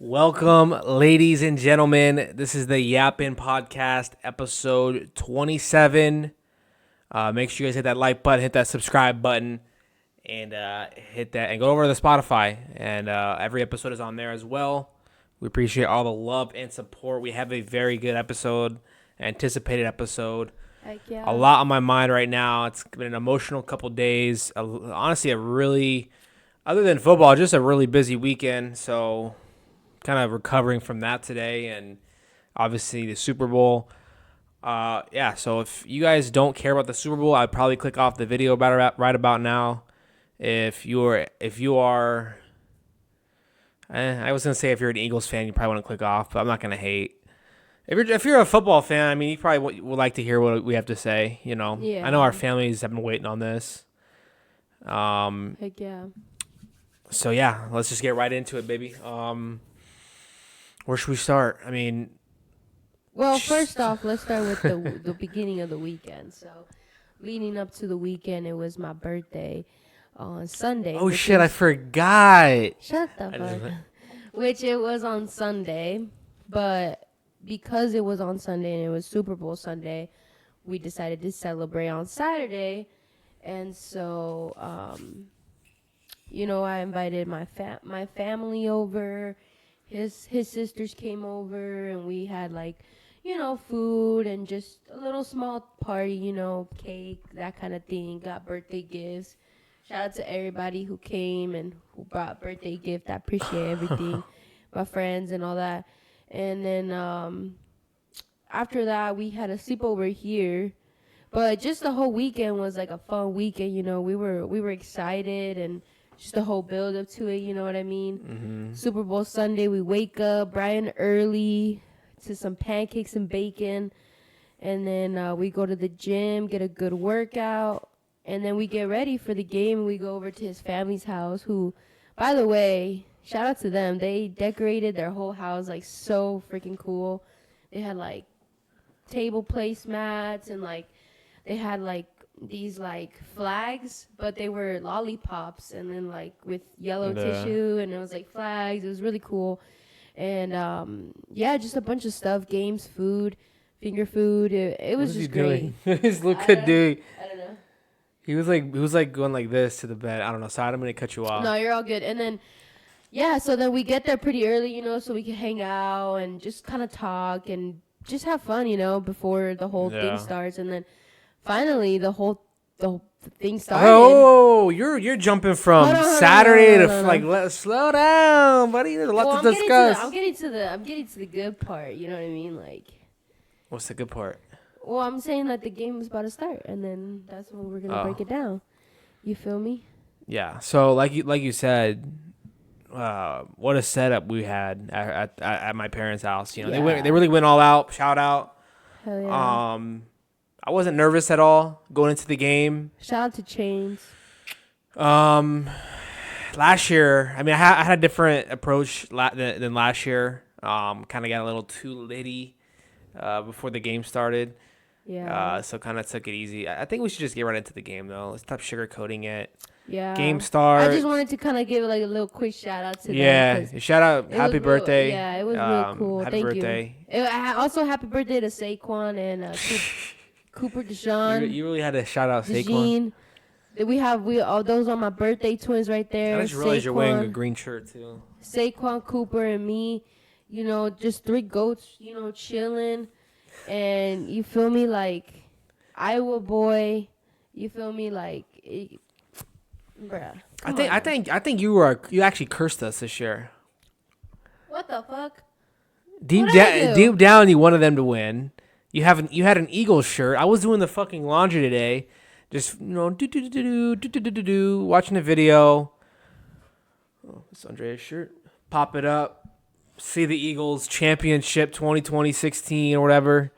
Welcome, ladies and gentlemen. This is the Yappin podcast, episode 27. Make sure you guys hit that like button, hit that subscribe button, and hit that. And go over to the Spotify. And every episode is on there as well. We appreciate all the love and support. We have a very good episode, anticipated episode. Heck yeah. A lot on my mind right now. It's been an emotional couple days. Honestly, a really, other than football, just a really busy weekend. So kind of recovering from that today, and obviously the Super Bowl. So if you guys don't care about the Super Bowl, I'd probably click off the video right about now. If you are, I was gonna say if you're an Eagles fan, you probably want to click off, but I'm not gonna hate. If you're a football fan, I mean, you probably would like to hear what we have to say. You know, Yeah. I know our families have been waiting on this. Heck yeah. So yeah, let's just get right into it, baby. Where should we start? I mean, Well, first off, let's start with the beginning of the weekend. So, leading up to the weekend, it was my birthday on Sunday. oh shit, I forgot. Shut the fuck. Which it was on Sunday, but because it was on Sunday and it was Super Bowl Sunday, we decided to celebrate on Saturday, and so I invited my family over. His sisters came over, and we had food and just a little small party, cake, that kind of thing. Got birthday gifts. Shout out to everybody who came and who brought birthday gift. I appreciate everything, my friends and all that. And then after that, we had a sleepover here. But just the whole weekend was like a fun weekend. We were excited, and just the whole build up to it, you know what I mean? Mm-hmm. Super Bowl Sunday, we wake up bright and early to some pancakes and bacon. And then we go to the gym, get a good workout. And then we get ready for the game, and we go over to his family's house, who, by the way, shout out to them. They decorated their whole house, like, so freaking cool. They had, like, table placemats, and, like, they had, like, these, like, flags, but they were lollipops, and then, like, with yellow tissue, and it was, like, flags. It was really cool. And, just a bunch of stuff, games, food, finger food. It was just great. He's look good, dude. I don't know. He was like going like this to the bed. I don't know. Sorry, I'm gonna cut you off. No, you're all good. And then, so then we get there pretty early, so we can hang out and just kind of talk and just have fun, before the whole thing starts. And then finally, the thing started. Oh, you're jumping from Hold on, Saturday hold to on. like slow down, buddy. There's a lot to discuss. I'm getting to the good part. You know what I mean? Like, what's the good part? well, I'm saying that the game was about to start, and then that's when we're gonna break it down. You feel me? Yeah. So like you said, what a setup we had at my parents' house. They really went all out. Shout out. Hell yeah. I wasn't nervous at all going into the game. Shout out to Chains. Last year, I mean, I had a different approach than last year. Kind of got a little too litty before the game started. Yeah. So kind of took it easy. I think we should just get right into the game, though. Let's stop sugarcoating it. Yeah. Game start. I just wanted to kind of give like a little quick shout out to them. Yeah. Shout out. Happy birthday. It was real cool. Happy Thank birthday. you. Also, happy birthday to Saquon and Cooper Deshaun. You really had to shout out Saquon. We all those are my birthday twins right there. I just realized you're wearing a green shirt too. Saquon, Cooper, and me. Just three goats. Chilling, and you feel me, like Iowa boy. You feel me, like, bruh. I think you actually cursed us this year. What the fuck? Deep down, you wanted them to win. You had an Eagles shirt. I was doing the fucking laundry today, just watching the video. Oh, it's Andrea's shirt. Pop it up, see the Eagles championship 2016 or whatever,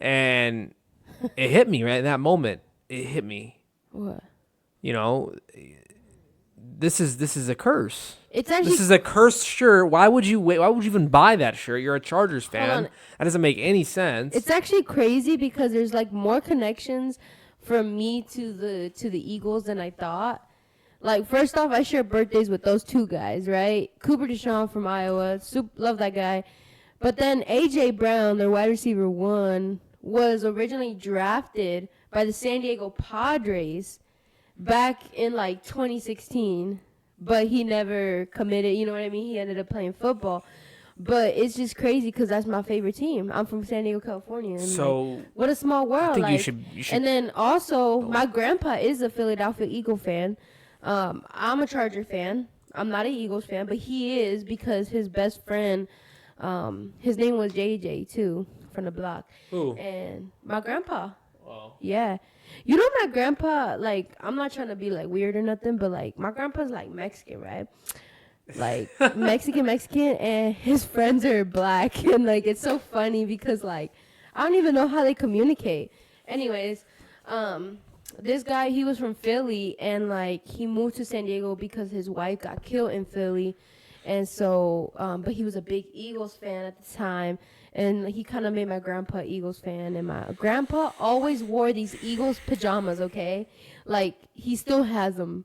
and it hit me right in that moment. It hit me. What? This is a curse. This is a cursed shirt. Why would you wait? Why would you even buy that shirt? You're a Chargers fan. That doesn't make any sense. It's actually crazy because there's like more connections from me to the Eagles than I thought. Like, first off, I share birthdays with those two guys, right? Cooper DeShawn from Iowa. Love that guy. But then A.J. Brown, their wide receiver one, was originally drafted by the San Diego Padres back in, like, 2016. But he never committed, you know what I mean? He ended up playing football. But it's just crazy because that's my favorite team. I'm from San Diego, California. And So like, what a small world. I think like, you should. And then also, my grandpa is a Philadelphia Eagle fan. I'm a Charger fan. I'm not an Eagles fan, but he is because his best friend, his name was JJ too, from the block. Who? And my grandpa. Wow. Yeah. You know my grandpa, like, I'm not trying to be, like, weird or nothing, but, like, my grandpa's, like, Mexican, right? Like, Mexican, and his friends are black. And, like, it's so funny because, like, I don't even know how they communicate. Anyways, this guy, he was from Philly, and, like, he moved to San Diego because his wife got killed in Philly. And so, but he was a big Eagles fan at the time. And he kind of made my grandpa Eagles fan. And my grandpa always wore these Eagles pajamas, okay? Like, he still has them.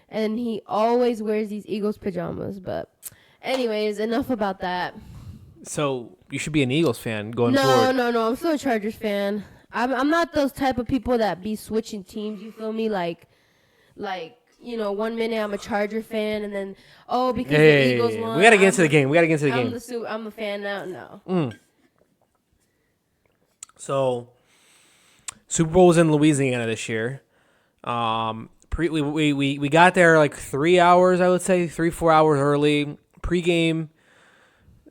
And he always wears these Eagles pajamas. But anyways, enough about that. So you should be an Eagles fan going forward. No. I'm still a Chargers fan. I'm not those type of people that be switching teams. You feel me? Like, you know, 1 minute I'm a Charger fan, and then because the Eagles won. We gotta get into the game. I'm a fan now. No. So Super Bowl was in Louisiana this year. We got there like 3 hours, I would say 3-4 hours early. Pre-game.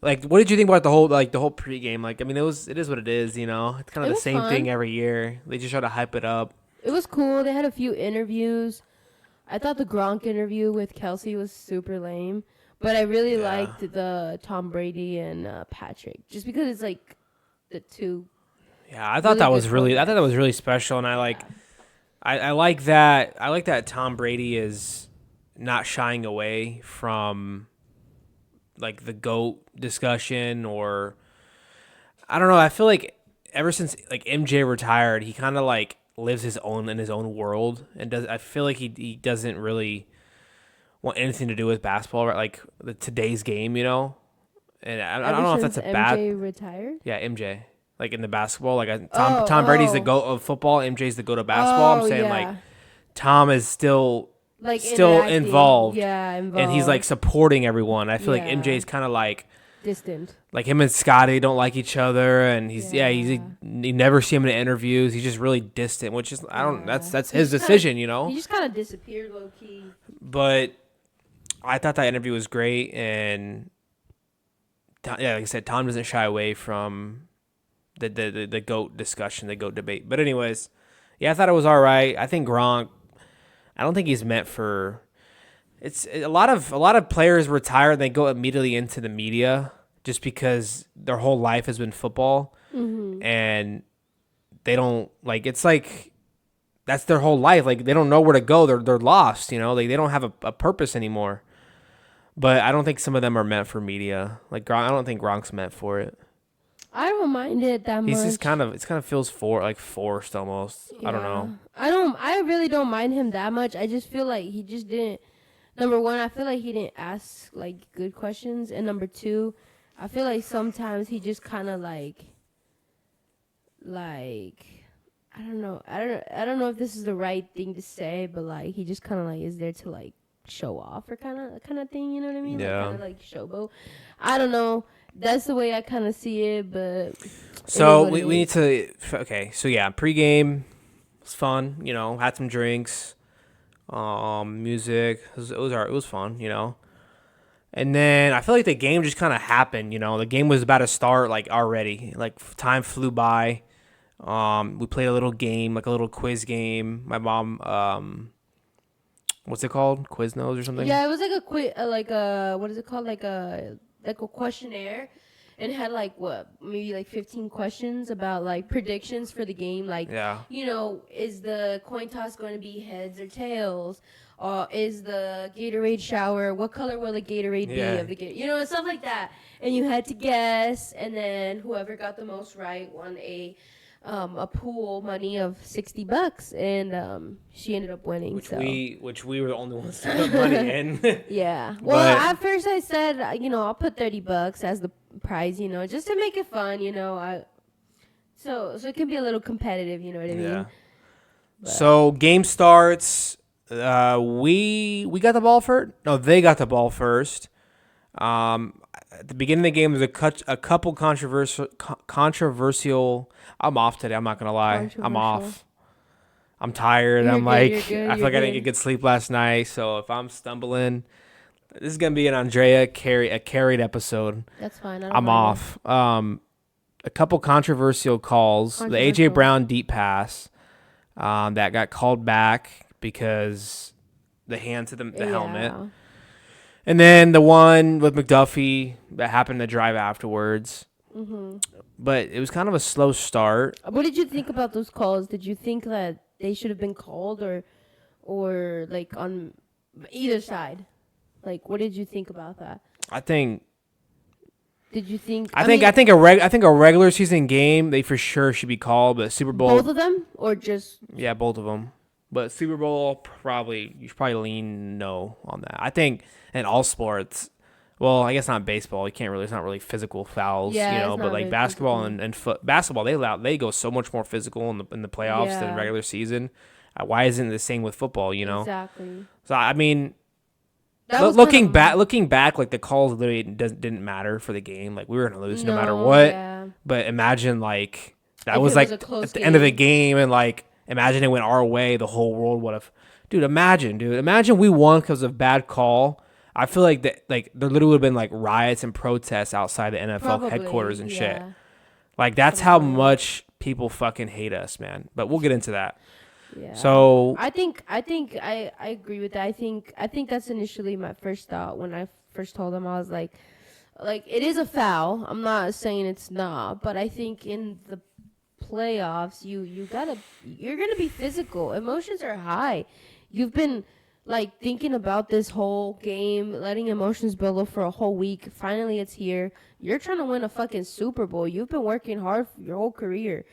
Like, what did you think about the whole pregame? Like, I mean, it is what it is, you know. It's kind of the same thing every year. They just try to hype it up. It was cool. They had a few interviews. I thought the Gronk interview with Kelsey was super lame, but I really liked the Tom Brady and Patrick, just because it's like the two. Yeah, I thought that was really special, and I like that. I like that Tom Brady is not shying away from like the GOAT discussion, or I don't know. I feel like ever since like MJ retired, he kind of like lives in his own world, and I feel like he doesn't really want anything to do with basketball, right? Like today's game, you know. And I don't know if that's a bad. MJ retired. Yeah, MJ. Like in the basketball, like Tom Brady's the GOAT of football, MJ's the GOAT of basketball. I'm saying like Tom is still involved. Yeah, involved. And he's like supporting everyone. I feel like MJ's kind of like distant. Like him and Scotty don't like each other, and you never see him in interviews. He's just really distant, which is that's his decision, you know. He just kind of disappeared low key. But I thought that interview was great, and like I said, Tom doesn't shy away from the GOAT discussion, the GOAT debate. But anyways, I thought it was all right. I think Gronk, I don't think he's meant for. It's a lot of players retire and they go immediately into the media just because their whole life has been football, and they don't like. It's like that's their whole life. Like they don't know where to go. They're lost. You know, they don't have a purpose anymore. But I don't think some of them are meant for media. Like Gronk, I don't think Gronk's meant for it. I don't mind it that much. He's just kind of feels forced almost. Yeah. I don't know. I really don't mind him that much. I just feel like he just didn't. Number one, I feel like he didn't ask like good questions, and number two, I feel like sometimes he just kind of like I don't know. I don't know if this is the right thing to say, but like he just kind of like is there to like show off or kind of thing. You know what I mean? Yeah. Kind of like showboat. I don't know. That's the way I kind of see it, but so we need to. Okay, so yeah, pregame was fun. You know, had some drinks. Music. It was fun, you know. And then I feel like the game just kind of happened, you know. The game was about to start like already. Like time flew by. We played a little game, like a little quiz game. My mom, what's it called? Quiznos or something? Yeah, it was like a quiz, what is it called? Like a questionnaire. And it had maybe 15 questions about like predictions for the game. Like, you know, is the coin toss going to be heads or tails? Or is the Gatorade shower, what color will the Gatorade be of the Gatorade? You know, and stuff like that. And you had to guess. And then whoever got the most right won a a pool money of $60, and she ended up winning. Which we were the only ones to put money in. Yeah. Well, But at first I said, I'll put $30 as the prize, just to make it fun, so it can be a little competitive, you know what I yeah. mean? But So game starts. We got the ball first. No, they got the ball first. At the beginning of the game, there's a couple controversial. I'm off today. I'm not gonna lie. I'm controversial. off. I'm tired. You're I'm good. You're like, good. I feel You're like I didn't get good. good sleep last night. So if I'm stumbling, this is gonna be an Andrea carried episode. That's fine. I don't I'm mind off. A couple controversial calls. The AJ Controversial. Brown deep pass, that got called back because the hand to the helmet. Yeah. And then the one with McDuffie that happened to drive afterwards. Mhm. But it was kind of a slow start. What did you think about those calls? Did you think that they should have been called, or like on either side? Like, what did you think about that? I think Did you think? I think I think a regular season game they for sure should be called, but Super Bowl, both of them, or just yeah, both of them. But Super Bowl probably you should probably lean no on that. I think in all sports, well, I guess not baseball. You can't really. It's not really physical fouls, Yeah, it's But not like very basketball physical. and basketball, they go so much more physical in the playoffs than Yeah. regular season. Why isn't it the same with football? Exactly. So I mean, That was looking back, like the calls literally didn't matter for the game. Like we were gonna lose no matter No, what. yeah. But imagine like that If was it like was a close at the end of the game. game, and like imagine it went our way, the whole world would have. Dude, imagine we won because of bad call. I feel like that like there literally would have been like riots and protests outside the NFL Probably, headquarters and shit. yeah. Like that's how Probably. much people fucking hate us, man. But we'll get into that. Yeah. So I agree with that. I think that's initially my first thought when I first told him. I was like it is a foul. I'm not saying it's not, but I think in the playoffs you're gonna be physical. Emotions are high. You've been like thinking about this whole game, letting emotions build up for a whole week. Finally it's here. You're trying to win a fucking Super Bowl. You've been working hard for your whole career.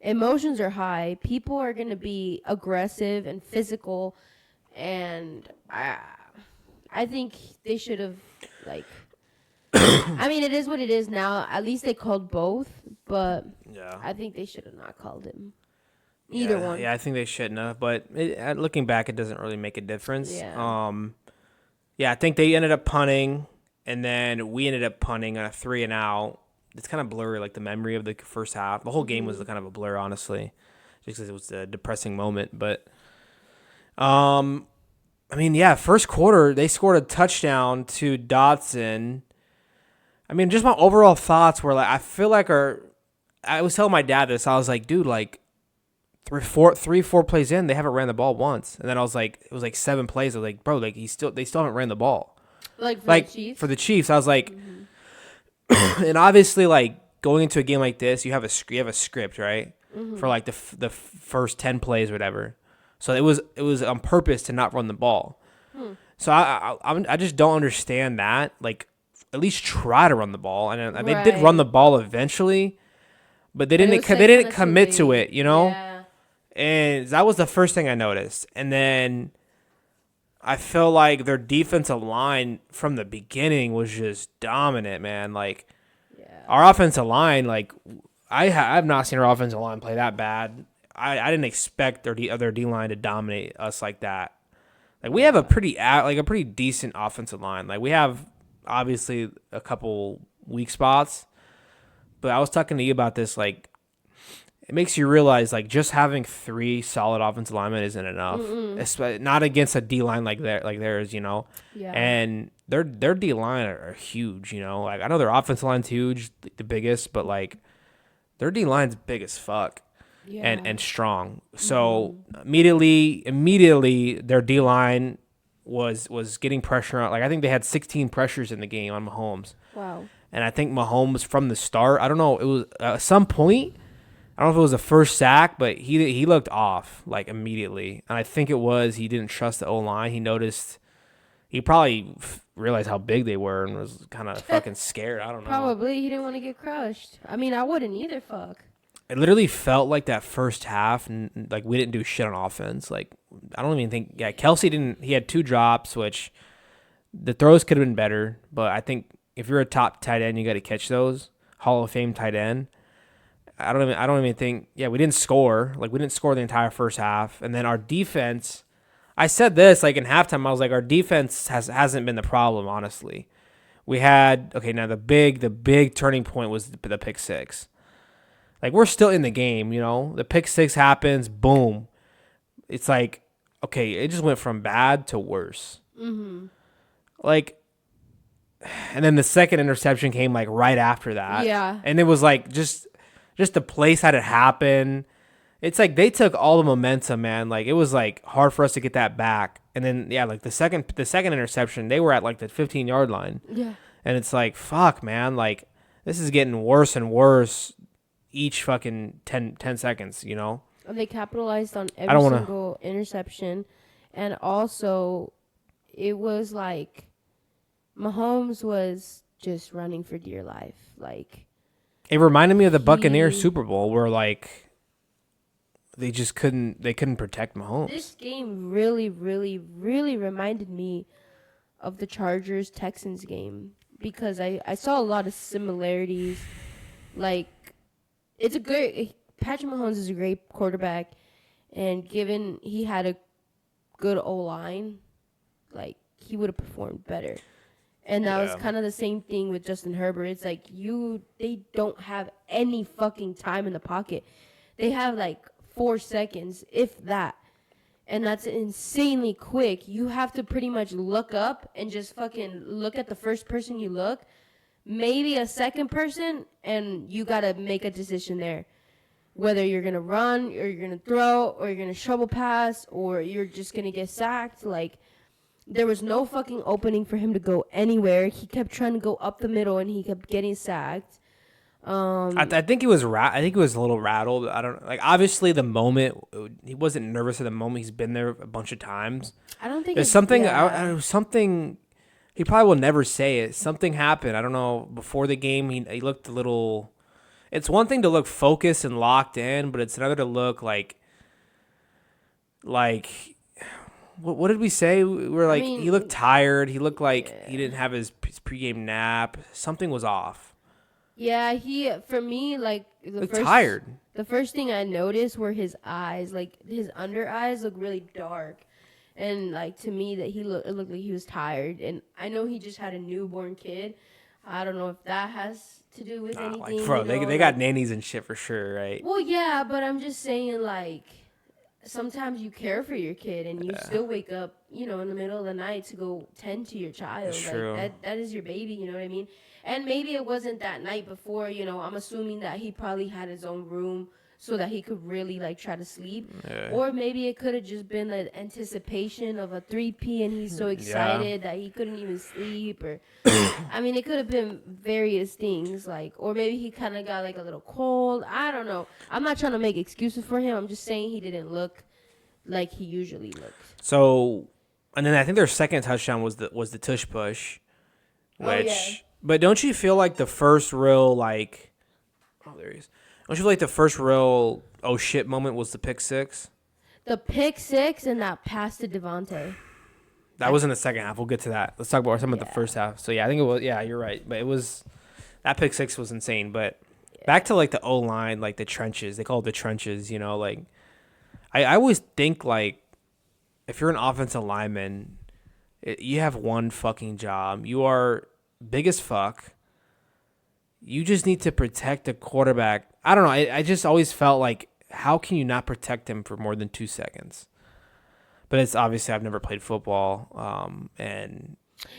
Emotions are high. People are going to be aggressive and physical, and I think they should have like I mean, it is what it is now. At least they called both, but yeah. I think they should have not called him. Either one. Yeah, I think they shouldn't have. But looking back, it doesn't really make a difference. Yeah. Yeah, I think they ended up punting, and then we ended up punting on a 3-and-out. It's kind of blurry, like the memory of the first half. The whole game was kind of a blur, honestly, just because it was a depressing moment. But, I mean, yeah, first quarter they scored a touchdown to Dotson. I mean, just my overall thoughts were like, I feel like I was telling my dad this. I was like, dude, like 4 plays in, they haven't ran the ball once. And then I was like, it was like 7 plays. I was like, bro, like they still haven't ran the ball. Like for Like the Chiefs. for the Chiefs, I was like, and obviously, like going into a game like this, you have a script, right? For like the first 10 plays, or whatever. So it was on purpose to not run the ball. So I just don't understand that. Like, at least try to run the ball, and they did run the ball eventually, but they didn't commit to it, Yeah. And that was the first thing I noticed. And then I feel like their defensive line from the beginning was just dominant, man. Like our offensive line, like I've not seen our offensive line play that bad. I didn't expect other D line to dominate us like that. Like we have a pretty decent offensive line. Like we have obviously a couple weak spots, but I was talking to you about this. Like it makes you realize like just having 3 solid offensive linemen isn't enough. Not against a D line like theirs, Yeah. And their D line are huge, Like I know their offensive line's huge, the biggest, but like their D line's big as fuck. Yeah. And strong. So immediately their D line was getting pressure on. Like I think they had 16 pressures in the game on Mahomes. Wow. And I think Mahomes from the start, I don't know, it was at some point, I don't know if it was the first sack, but he looked off like immediately. And I think it was he didn't trust the O-line. He probably realized how big they were and was kind of fucking scared. I don't know. Probably he didn't want to get crushed. I mean, I wouldn't either. Fuck. it literally felt like that first half, and like we didn't do shit on offense. Like I don't even think, yeah, Kelsey didn't. He had 2 drops, which the throws could have been better. But I think if you're a top tight end, you got to catch those. Hall of Fame tight end. I don't even think. Yeah, we didn't score. Like we didn't score the entire first half, and then our defense. I said this like in halftime. I was like, our defense hasn't been the problem, honestly. We had okay. Now the big turning point was the pick six. Like we're still in the game, you know. The pick six happens, boom. It's like okay, it just went from bad to worse. Mm-hmm. Like, and then the second interception came like right after that. Yeah. And it was like just the place had it happen. It's like they took all the momentum, man. Like it was like hard for us to get that back. And then yeah, like the second interception, they were at like the 15-yard line. Yeah. And it's like, fuck, man, like this is getting worse and worse each fucking 10 seconds, you know? And they capitalized on I every don't wanna- single interception. And also, it was like Mahomes was just running for dear life. Like, It reminded me of the Buccaneers Super Bowl where like they just couldn't protect Mahomes. this game really, really, really reminded me of the Chargers-Texans game because I saw a lot of similarities. Like, it's a great... Patrick Mahomes is a great quarterback, and given he had a good O-line, like, he would have performed better. And that was kind of the same thing with Justin Herbert. It's like, they don't have any fucking time in the pocket. They have, like, 4 seconds, if that. And that's insanely quick. You have to pretty much look up and just fucking look at the first person you look. Maybe a second person, and you got to make a decision there. Whether you're going to run, or you're going to throw, or you're going to shovel pass, or you're just going to get sacked. Like, there was no fucking opening for him to go anywhere. He kept trying to go up the middle, and he kept getting sacked. I think he was I think he was a little rattled. I don't like. Obviously, the moment he wasn't nervous at the moment. He's been there a bunch of times. I don't think There's something. Something. He probably will never say it. Something happened. I don't know. Before the game, he looked a little. It's one thing to look focused and locked in, but it's another to look like. What did we say? We were like, he looked tired. He looked like he didn't have his pregame nap. Something was off. Yeah, for me, like, Tired. The first thing I noticed were his eyes. Like, his under eyes look really dark. And, like, to me, it looked like he was tired. And I know he just had a newborn kid. I don't know if that has to do with anything. Like, bro, they got nannies and shit for sure, right? Well, yeah, but I'm just saying, like, sometimes you care for your kid and you still wake up, in the middle of the night to go tend to your child. That's like, true. That is your baby, you know what I mean? And maybe it wasn't that night before, I'm assuming that he probably had his own room so that he could really, like, try to sleep. Yeah. Or maybe it could have just been the anticipation of a 3P and he's so excited that he couldn't even sleep. Or, I mean, it could have been various things, like, or maybe he kind of got, like, a little cold. I don't know. I'm not trying to make excuses for him. I'm just saying he didn't look like he usually looks. So, and then I think their second touchdown was the tush push, which. But don't you feel like the first real like, there he is. Don't you feel like the first real oh shit moment was the pick six? The pick six and that pass to Devontae. That was in the second half. We'll get to that. Let's talk about the first half. So yeah, I think it was. Yeah, you're right. But it was that pick six was insane. But back to like the O line, like the trenches. They call it the trenches. Like I always think like if you're an offensive lineman, you have one fucking job. You are big as fuck. You just need to protect the quarterback. I don't know. I just always felt like, how can you not protect him for more than 2 seconds? But it's obviously I've never played football, and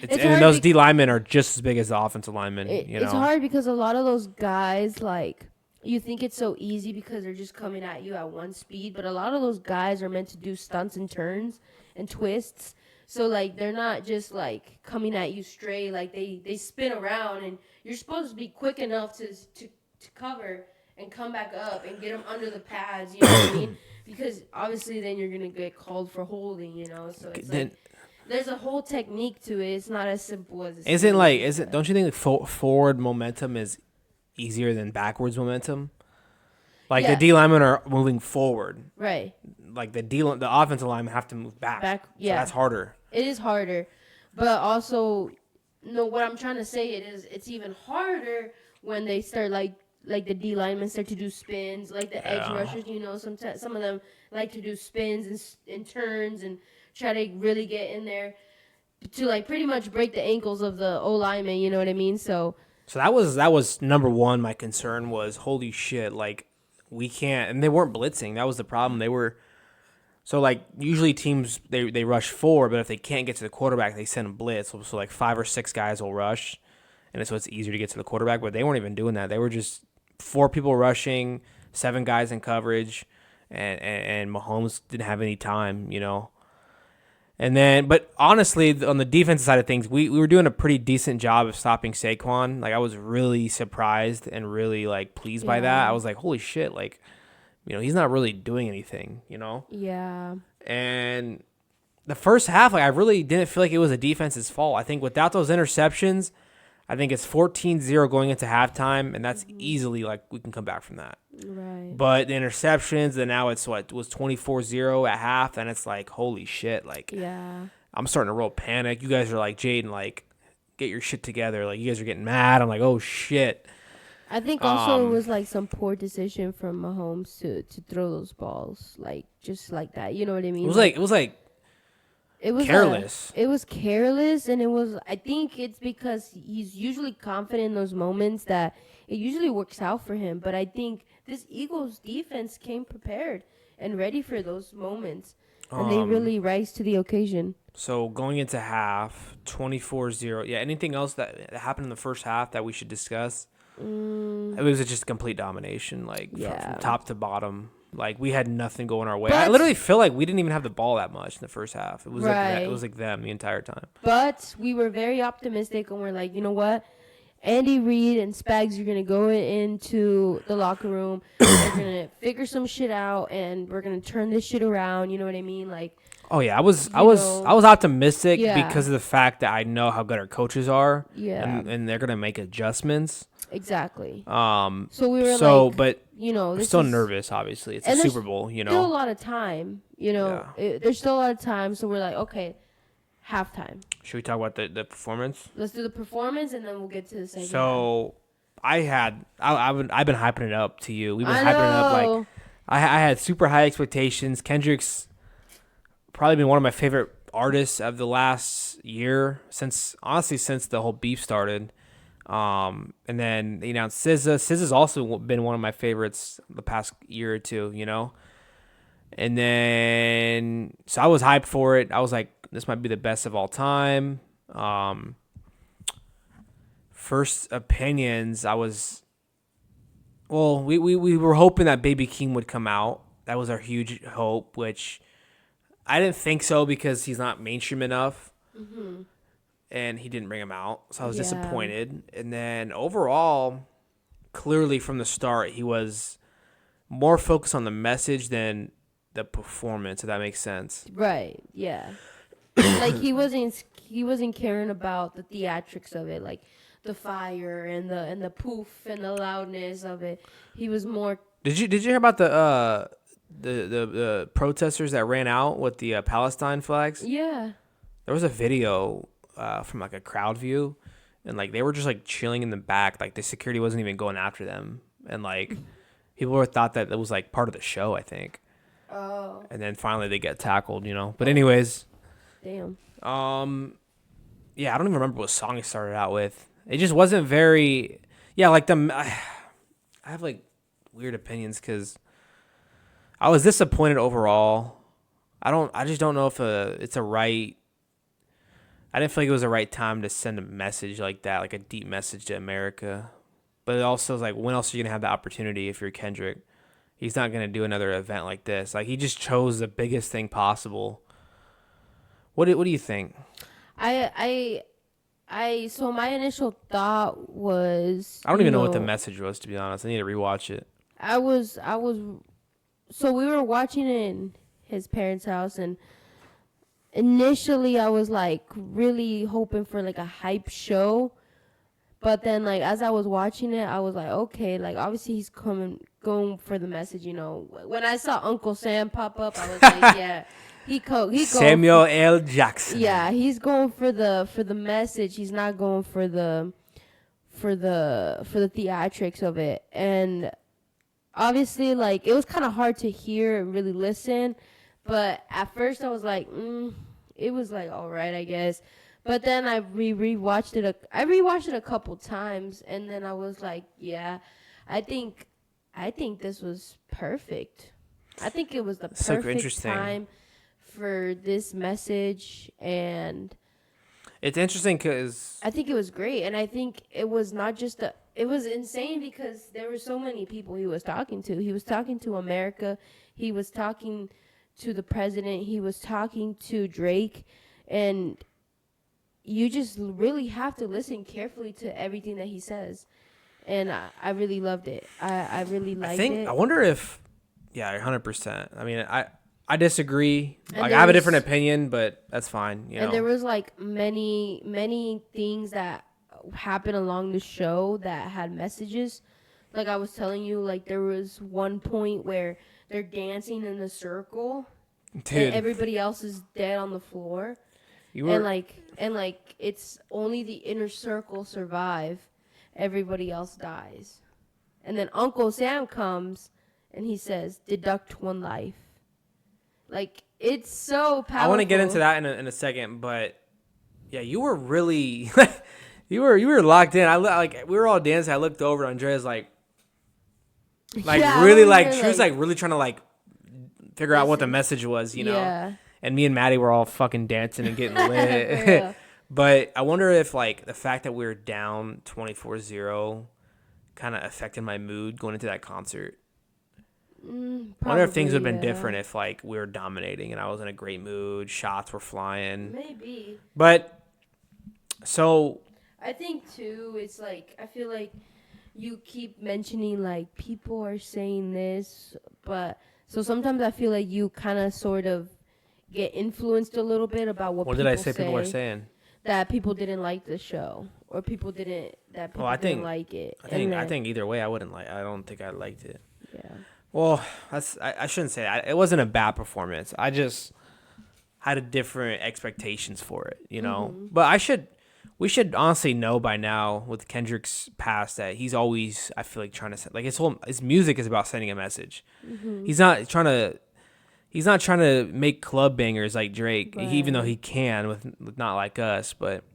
those D linemen are just as big as the offensive linemen. It's hard because a lot of those guys, like, you think it's so easy because they're just coming at you at one speed, but a lot of those guys are meant to do stunts and turns and twists. So, like, they're not just, like, coming at you straight. Like, they spin around, and you're supposed to be quick enough to cover and come back up and get them under the pads, you know what I mean? Because, obviously, then you're going to get called for holding, So, it's like, there's a whole technique to it. It's not as simple as it don't you think forward momentum is easier than backwards momentum? Like the Yeah. D linemen are moving forward. Right. Like the offensive linemen have to move back. Back. So Yeah. that's harder. It is harder, but also, no. What I'm trying to say it's even harder when they start like the D linemen start to do spins, like the edge Yeah. rushers. Some of them like to do spins and turns and try to really get in there to like pretty much break the ankles of the O lineman. You know what I mean? So So that was number one. My concern was holy shit. Like we can't, and they weren't blitzing. That was the problem. They were. So like usually teams they rush four, but if they can't get to the quarterback, they send a blitz. So like 5 or 6 guys will rush, and so it's easier to get to the quarterback. But they weren't even doing that. They were just 4 people rushing, 7 guys in coverage, and Mahomes didn't have any time, you know. And then, but honestly, on the defensive side of things, we were doing a pretty decent job of stopping Saquon. Like I was really surprised and really like pleased by that. Yeah. I was like, holy shit, like he's not really doing anything, you know. yeah, And the first half, like I really didn't feel like it was a defense's fault. I think without those interceptions, I think it's 14-0 going into halftime, and that's easily like we can come back from that. right. But the interceptions, and now it's what was 24-0 at half, and it's like holy shit, like Yeah. I'm starting to roll panic. You guys are like Jaden, like get your shit together. Like you guys are getting mad. I'm like, oh shit. I think also it was like some poor decision from Mahomes to throw those balls like just like that. You know what I mean? It was like it was careless. It was careless, and it was. I think it's because he's usually confident in those moments that it usually works out for him. But I think this Eagles defense came prepared and ready for those moments, and they really rise to the occasion. So going into half, 24-0. Yeah, anything else that happened in the first half that we should discuss? It was just complete domination, like from top to bottom. Like we had nothing going our way. I literally feel like we didn't even have the ball that much in the first half. It was it was like them the entire time. But we were very optimistic, and we're like, you know what? Andy Reid and Spags are gonna go into the locker room. We're gonna figure some shit out, and we're gonna turn this shit around. You know what I mean? Like, oh yeah, I was optimistic because of the fact that I know how good our coaches are. Yeah. and they're gonna make adjustments. Exactly. So we were but we're still nervous. Obviously, it's a Super Bowl. You know, still a lot of time. There's still a lot of time. So we're like, okay, halftime. Should we talk about the performance? Let's do the performance, and then we'll get to the second. So, I've been hyping it up to you. We've been hyping it up like I had super high expectations. Kendrick's probably been one of my favorite artists of the last year since the whole beef started. And then they announced SZA. SZA's also been one of my favorites the past year or two, you know. And then so I was hyped for it. I was like, this might be the best of all time. First opinions, we were hoping that Baby King would come out. That was our huge hope, which I didn't think so because he's not mainstream enough. Mm-hmm. And he didn't bring him out, so I was disappointed. And then overall, clearly from the start, he was more focused on the message than the performance, if that makes sense. Right, yeah. Like he wasn't caring about the theatrics of it, like the fire and the poof and the loudness of it. He was more. Did you hear about the protesters that ran out with the Palestine flags? Yeah. There was a video from like a crowd view, and like they were just like chilling in the back, like the security wasn't even going after them, and like people were thought that it was like part of the show, I think. Oh. And then finally they get tackled, you know. But anyways, damn. Yeah, I don't even remember what song it started out with. It just wasn't very. Yeah, like I have like weird opinions because I was disappointed overall. I just don't know if it's a right. I didn't feel like it was the right time to send a message like that, like a deep message to America. But it also is like, when else are you going to have the opportunity if you're Kendrick? He's not going to do another event like this. Like, he just chose the biggest thing possible. What do you think? So my initial thought was, I don't even know what the message was, to be honest. I need to rewatch it. So we were watching it in his parents' house, and initially I was like really hoping for like a hype show, But then, like, as I was watching it, I was like, okay, like, obviously he's going for the message, you know. When I saw Uncle Sam pop up, I was like, yeah, he going Samuel L. Jackson. yeah, he's going for the message. He's not going for the theatrics of it. And obviously, like, it was kind of hard to hear and really listen. But at first, I was like, it was like all right, I guess. But then I rewatched it. I rewatched it a couple times, and then I was like, yeah, I think this was perfect. I think it was the perfect time for this message, and it's interesting because I think it was great. And I think it was not just it was insane because there were so many people he was talking to. He was talking to America. He was talking to the president. He was talking to Drake, and you just really have to listen carefully to everything that he says. And I really loved it. I really liked it. I wonder if, yeah, 100%. I mean, I disagree. Like, I have a different opinion, but that's fine. You know? There was like many things that happened along the show that had messages. Like I was telling you, like there was one point where they're dancing in a circle, dude, and everybody else is dead on the floor. And like it's only the inner circle survive. Everybody else dies. And then Uncle Sam comes and he says, deduct one life. Like, it's so powerful. I want to get into that in a second, but yeah, you were really you were locked in. We were all dancing. I looked over, Andrea's like yeah, really like she was like really trying to like figure out what the message was, you know. Yeah. And me and Maddie were all fucking dancing and getting lit. But I wonder if, like, the fact that we were down 24-0 kind of affected my mood going into that concert. Probably, I wonder if things would have been different if, like, we were dominating and I was in a great mood, shots were flying. Maybe. But, so... I think, too, it's like, I feel like you keep mentioning, like, people are saying this, but... So sometimes I feel like you kind of sort of get influenced a little bit about what people say. What did I say people are saying? That people didn't like the show, or people didn't like it. I think either way, I don't think I liked it. Yeah. Well, I shouldn't say that. It wasn't a bad performance. I just had a different expectations for it, you know. Mm-hmm. But we should honestly know by now with Kendrick's past that he's always, I feel like, trying to like his music is about sending a message. Mm-hmm. He's not trying to make club bangers like Drake, right. Even though he can with Not Like Us. But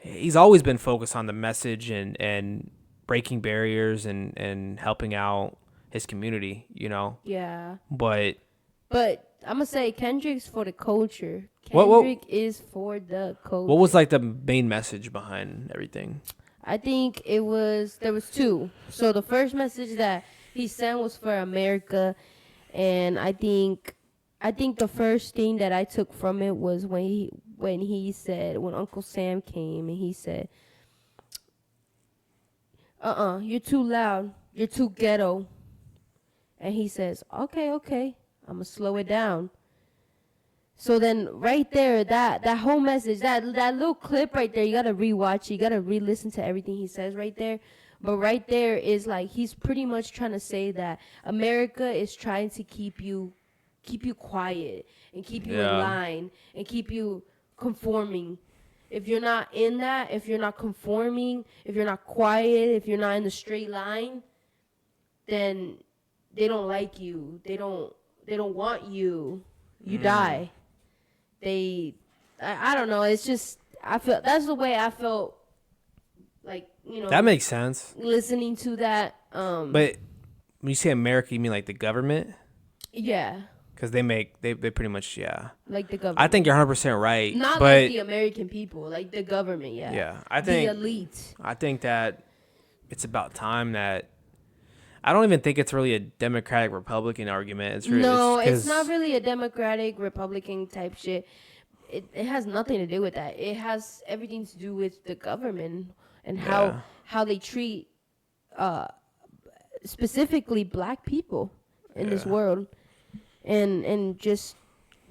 he's always been focused on the message and breaking barriers and helping out his community, you know? Yeah. But I'm going to say Kendrick's for the culture. Kendrick is for the culture. What was like the main message behind everything? I think there was two. So the first message that he sent was for America. And I think the first thing that I took from it was when Uncle Sam came and he said, you're too loud, you're too ghetto. And he says, okay, I'm gonna slow it down. So then right there, that whole message, that little clip right there, you gotta rewatch, you gotta re-listen to everything he says right there. But right there is like he's pretty much trying to say that America is trying to keep you quiet and keep you in line and keep you conforming. If you're not in that, if you're not conforming, if you're not quiet, if you're not in the straight line, then they don't like you. They don't want you. You die. I don't know. It's just that's the way I felt. Like, you know, that makes sense. Listening to that. But when you say America, you mean like the government? Yeah. Because they pretty much, yeah. Like the government. I think you're 100% right. Not like the American people, like the government, yeah. Yeah, I think the elite. I think that it's about time that. I don't even think it's really a Democratic Republican argument. It's not really a Democratic Republican type shit. It has nothing to do with that. It has everything to do with the government and how they treat specifically black people in this world, and just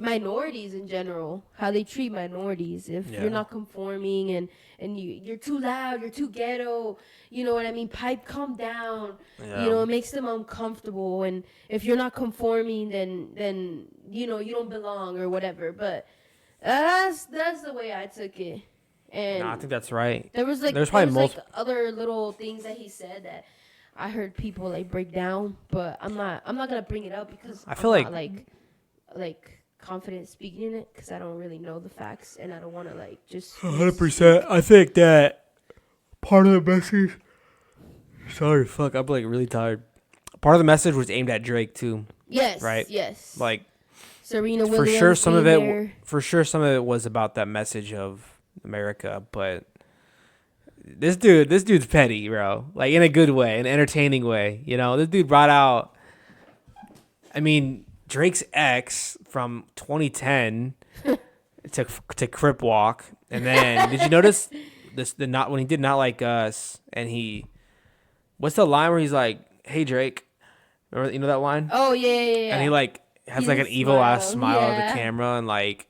minorities in general, how they treat minorities. If Yeah. you're not conforming and you're too loud, you're too ghetto, you know what I mean? Pipe, calm down. You Yeah. know, it makes them uncomfortable. And if you're not conforming, then you know you don't belong or whatever. But that's the way I took it. No, I And think that's right. there was There's there probably was like most. other little things that he said that I heard people like break down, but I'm not gonna bring it up because I I'm feel not like like confident speaking in it because I don't really know the facts and I don't want to like just 100%. I think that part of the message. Sorry, fuck. I'm like really tired. Part of the message was aimed at Drake too, Yes, right? yes. Like Serena for Williams sure, some of being it. there. For sure, some of it was about that message of America, but this dude's petty, bro. Like in a good way, an entertaining way. You know, this dude brought out. I mean, Drake's ex from 2010 to Crip Walk, and then did you notice this? The not when he did Not Like Us, and he, what's the line where he's like, "Hey Drake," remember, you know that line? Oh yeah. And he like has He like an just evil ass smiled. smile at the Yeah. camera, and like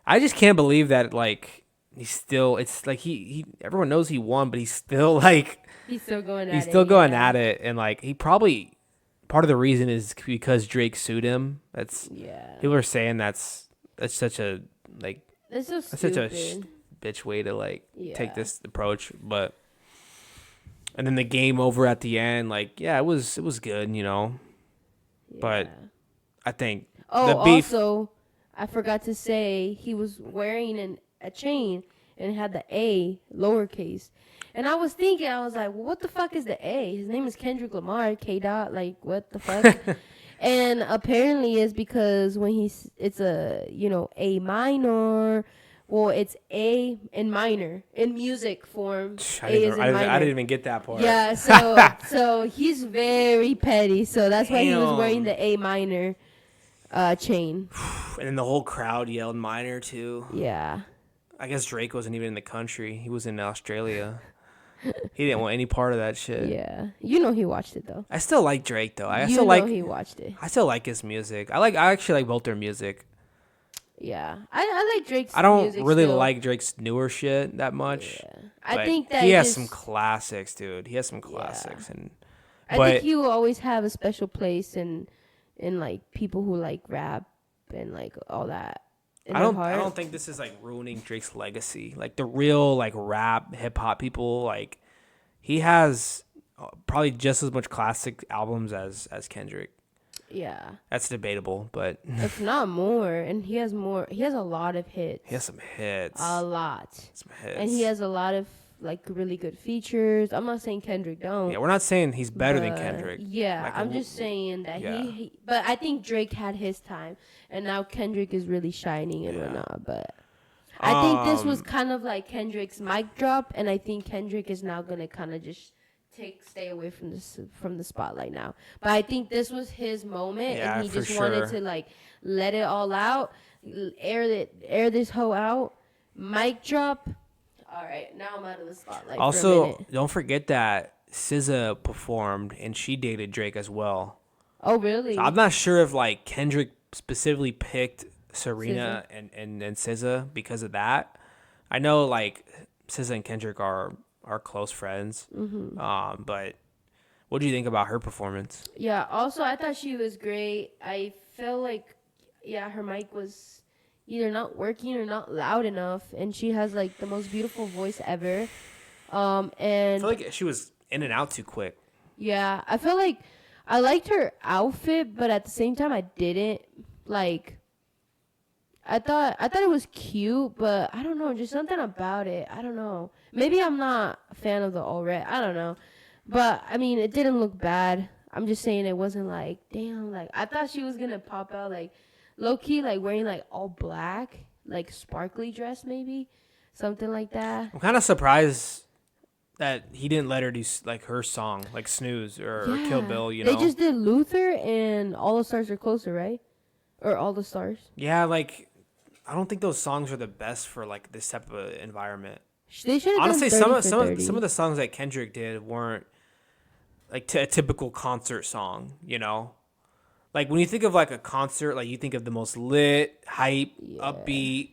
I just can't believe that like he's still. It's like he everyone knows he won, but he's still like He's still going at he's it. still going Yeah. at it, and like he probably part of the reason is because Drake sued him. That's Yeah. people are saying that's such a like That's so that's such a stupid. bitch way to like take Yeah. this approach, but and then the game over at the end, like yeah, it was good, you know. But Yeah. I think Oh, the beef. also, I forgot to say he was wearing a chain and it had the A lowercase. And I was thinking, I was like, well, what the fuck is the A? His name is Kendrick Lamar, K dot, like what the fuck? And apparently it's because when it's a, you know, A minor, well, it's A in minor in music form. A is in minor. I didn't even get that part. Yeah, so he's very petty. So that's why he was wearing Damn. the A minor chain. And then the whole crowd yelled minor too. Yeah. I guess Drake wasn't even in the country. He was in Australia. He didn't want any part of that shit. Yeah. You know he watched it though. I still like Drake though. You know he watched it. I still like his music. I actually like both their music. Yeah. I like Drake's I don't music really still. like Drake's newer shit that much. Yeah. I but think that he has just- some classics, dude. He has some classics and I think he will always have a special place in like people who like rap and like all that. I don't think this is like ruining Drake's legacy. Like the real like rap hip hop people, like he has probably just as much classic albums as Kendrick. Yeah. That's debatable, but If not more, and he has more. He has a lot of hits. he has some hits. A lot. Some hits. And he has a lot of like really good features. I'm not saying Kendrick don't. Yeah, we're not saying he's better than but, Kendrick. Yeah, Like, I'm just saying that yeah. he. But I think Drake had his time, and now Kendrick is really shining and Yeah. whatnot. But I think this was kind of like Kendrick's mic drop, and I think Kendrick is now gonna kind of just stay away from the spotlight now. But I think this was his moment, Yeah, and he for just wanted sure. to like let it all out, air this hoe out, mic drop. All right, now I'm out of the spotlight. For a Also, minute. don't forget that SZA performed and she dated Drake as well. Oh really? So I'm not sure if like Kendrick specifically picked Serena and SZA because of that. I know like SZA and Kendrick are close friends. Mm-hmm. But what do you think about her performance? Yeah, also I thought she was great. I felt like her mic was either not working or not loud enough, and she has like the most beautiful voice ever. I And feel like she was in and out too quick. yeah, I felt like I liked her outfit, but at the same time I didn't. Like I thought it was cute, but I don't know, just something about it. I don't know. Maybe I'm not a fan of the all red. I don't know. But I mean, it didn't look bad. I'm just saying it wasn't like, damn, like I thought she was gonna pop out like low key, like wearing like all black, like sparkly dress maybe. Something like that. I'm kind of surprised that he didn't let her do like her song, like Snooze or Kill Bill, you know? They just did Luther and All the Stars Are Closer, right? Or All the Stars. Yeah, like I don't think those songs are the best for like this type of environment. They should have Honestly, done 30 some for of 30. some of the songs that Kendrick did weren't like a typical concert song, you know. Like when you think of like a concert, like you think of the most lit, hype, Yeah. upbeat,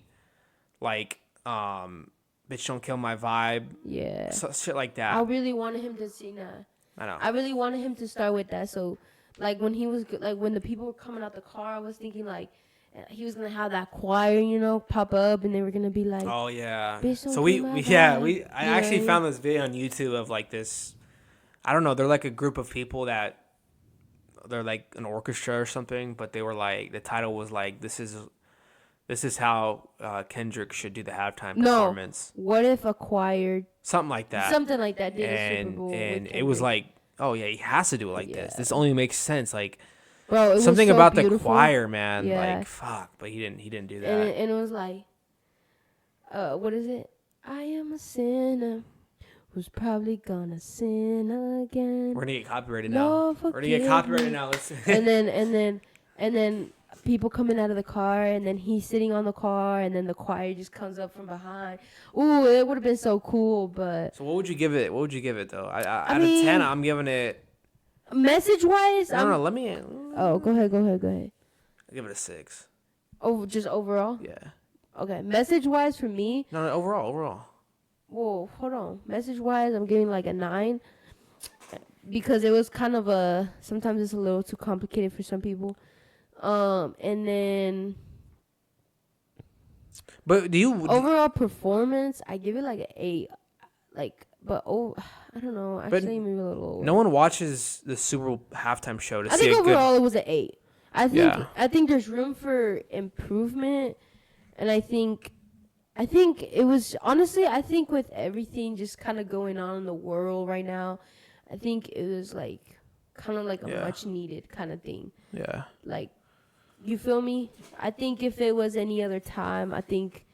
like bitch don't kill my vibe, Yeah. so, shit like I that. really wanted him to sing that. I know. I really wanted him to start with that. So, like when he was like when the people were coming out the car, I was thinking like he was gonna have that choir, pop up, and they were gonna be like, Oh yeah. "Bitch, don't So kill my vibe." I You know what I actually mean? found this video on YouTube of like this. I don't know. They're like a group of people that they're like an orchestra or something, but they were like the title was like this is how Kendrick should do the halftime No. performance, What if a choir, something like that. something like that, did a Super Bowl with And it was Kendrick? like, oh yeah, he has to do it like this. Yeah. This only makes sense. Like Bro, it was something so about the beautiful. choir, man. Yeah. Like fuck, but he didn't do And that. it was like, what is it? I am a sinner who's probably gonna sin again. We're gonna get copyrighted Lord, now. We're gonna get forgive copyrighted me. now. Let's and then people coming out of the car, and then he's sitting on the car, and then the choir just comes up from behind. Ooh, it would have been so cool, but So what would you give it? What would you give it though? I Out of mean, 10, I'm giving it. message wise, I don't know. Let me. Oh, go ahead. I'll give it a 6. Oh, just overall. Yeah. Okay, message wise for me. No, overall. Whoa, hold on. Message wise, I'm giving like a 9 because it was kind of sometimes it's a little too complicated for some people. And then But do you overall performance, I give it like an 8. Like, but I don't know. Actually, maybe a little lower. No one watches the Super Bowl halftime show to I see think a good. overall it was an 8. Yeah. I think there's room for improvement, and I think it was honestly. I think with everything just kind of going on in the world right now, I think it was like kind of like a much needed kind of thing. Yeah. Like, you feel me? I think if it was any other time, I think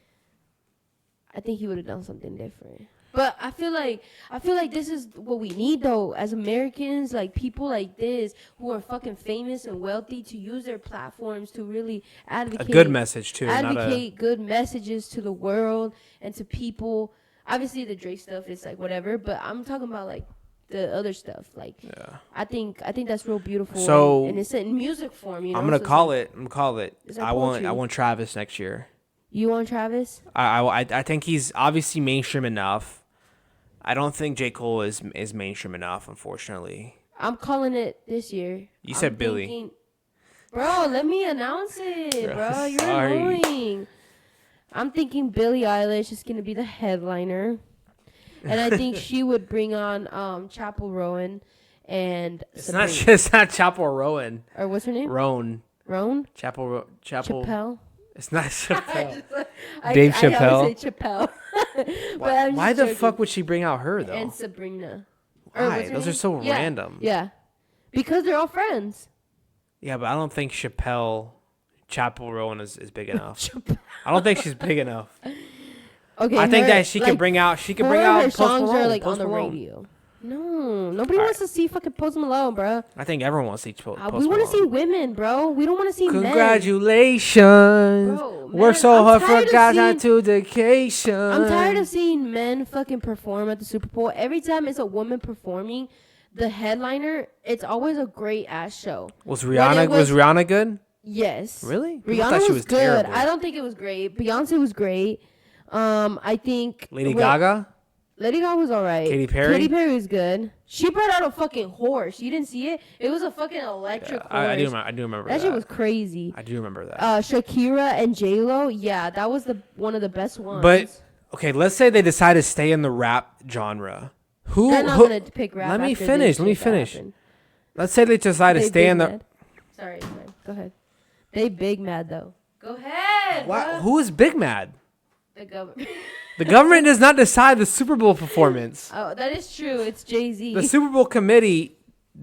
he would have done something different. But I feel like this is what we need though, as Americans, like people like this who are fucking famous and wealthy, to use their platforms to really advocate A good message too. advocate good messages to the world and to people. Obviously the Drake stuff is like whatever, but I'm talking about like the other stuff. Like, I think that's real beautiful. So and it's in music form. I'm gonna call it. It's like I poetry. want Travis next year. You want Travis? I think he's obviously mainstream enough. I don't think J. Cole is mainstream enough, unfortunately. I'm calling it this year. You said Billy. Bro, let me announce it, bro. You're Sorry. annoying. I'm thinking Billie Eilish is gonna be the headliner, and I think she would bring on Chapel Rowan and It's not Chapel Rowan. or what's her name? Roan. Chapel. Chappelle. It's not Chappelle. Dave Chappelle. I always say Chappelle. Why the fuck would she bring out her though? And Sabrina. Why? Those are so random. Yeah, because they're all friends. Yeah, but I don't think Chapel Rowan is big enough. I don't think she's big enough. Okay, I think that she could bring out. her Post songs Malone. are like Post on the Malone. radio. No, nobody wants to see fucking Post Malone, bro. I think everyone wants to see Post Malone. We want to see women, bro. We don't want to see men. Congratulations. Bro, Work man, so I'm hard tired for of God's seeing- dedication. I'm tired of seeing men fucking perform at the Super Bowl. Every time it's a woman performing, the headliner, it's always a great ass show. Was Rihanna good? Yes. Really? I Rihanna thought she was was good. terrible. I don't think it was great. Beyonce was great. I think Lady Gaga? Lady Gaga was alright. Katy Perry? Katy Perry was good. She brought out a fucking horse. You didn't see it? It was a fucking electric horse. I do remember that. That shit was crazy. I do remember that. Shakira and J-Lo, yeah, that was one of the best ones. But okay, let's say they decide to stay in the rap genre. They're not gonna pick rap. Let me after finish. this Let me shit finish. happened. Let's say they decide to They stay big in the. mad. Sorry. Go ahead. They big mad though. Go ahead. Why, who is big mad? The government. The government does not decide the Super Bowl performance. Oh, that is true. It's Jay-Z. The Super Bowl committee